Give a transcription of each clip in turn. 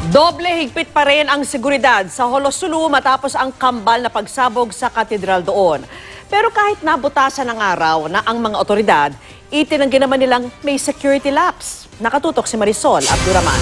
Doble higpit pa rin ang seguridad sa Holosulu matapos ang kambal na pagsabog sa katedral doon. Pero kahit nabutasan ng araw na ang mga otoridad, itinanggi naman nilang may security lapse. Nakatutok si Marisol Abduraman.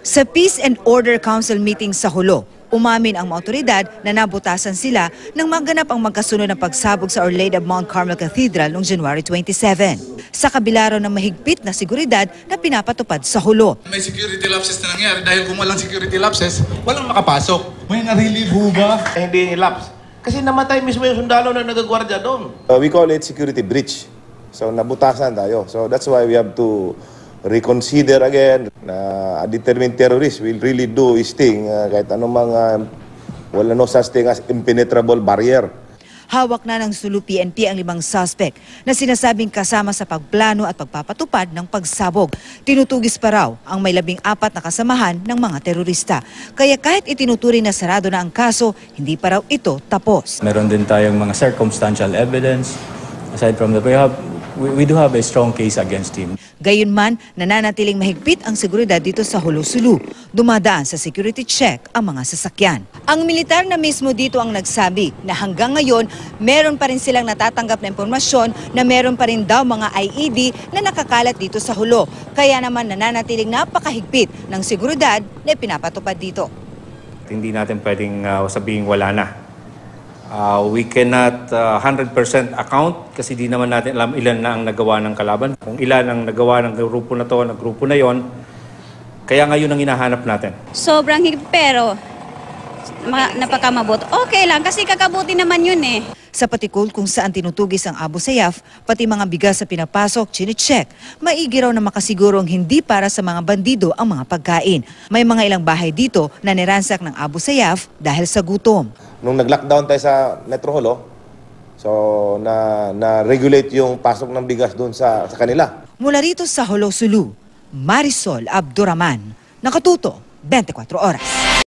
Sa Peace and Order Council meeting sa Jolo, umamin ang mga otoridad na nabutasan sila nang maganap ang magkasunod na pagsabog sa Our Lady of Mount Carmel Cathedral noong January 27. Sa kabila raw ng mahigpit na seguridad na pinapatupad sa Jolo. May security lapses na nangyari dahil kung walang security lapses, walang makapasok. May narilib ba? Hindi lapse. Kasi namatay mismo yung sundalo na nagagwardya doon. We call it security breach. So nabutasan tayo. So that's why we have to reconsider again na a determined terrorist will really do his thing kahit anong mga wala no such thing as impenetrable barrier. Hawak na ng Sulu PNP ang 5 suspect na sinasabing kasama sa pagplano at pagpapatupad ng pagsabog. Tinutugis pa raw ang may 14 na kasamahan ng mga terorista. Kaya kahit itinuturing na sarado na ang kaso, hindi pa raw ito tapos. Meron din tayong mga circumstantial evidence. Aside from that, we do have a strong case against him. Gayunman, nananatiling mahigpit ang seguridad dito sa Holosulu. Dumadaan sa security check ang mga sasakyan. Ang militar na mismo dito ang nagsabi na hanggang ngayon, meron pa rin silang natatanggap na impormasyon na meron pa rin daw mga IED na nakakalat dito sa Jolo. Kaya naman nananatiling napakahigpit ng seguridad na pinapatupad dito. Hindi natin pwedeng sabihin wala na. We cannot 100% account kasi di naman natin alam ilan na ang nagawa ng kalaban. Kung ilan ang nagawa ng grupo na to, ng grupo na yon, kaya ngayon ang hinahanap natin. Sobrang higpit pero napakamabot. Okay lang kasi kakabuti naman yun eh. Sa patikol kung saan tinutugis ang Abu Sayyaf, pati mga bigas sa pinapasok, chine-check. Maigi raw na makasigurong hindi para sa mga bandido ang mga pagkain. May mga ilang bahay dito na niransak ng Abu Sayyaf dahil sa gutom. Nung nag-lockdown tayo sa Metro Jolo, so na-regulate yung pasok ng bigas doon sa kanila. Mula rito sa Holosulu, Marisol Abduraman, Nakatuto, 24 Oras.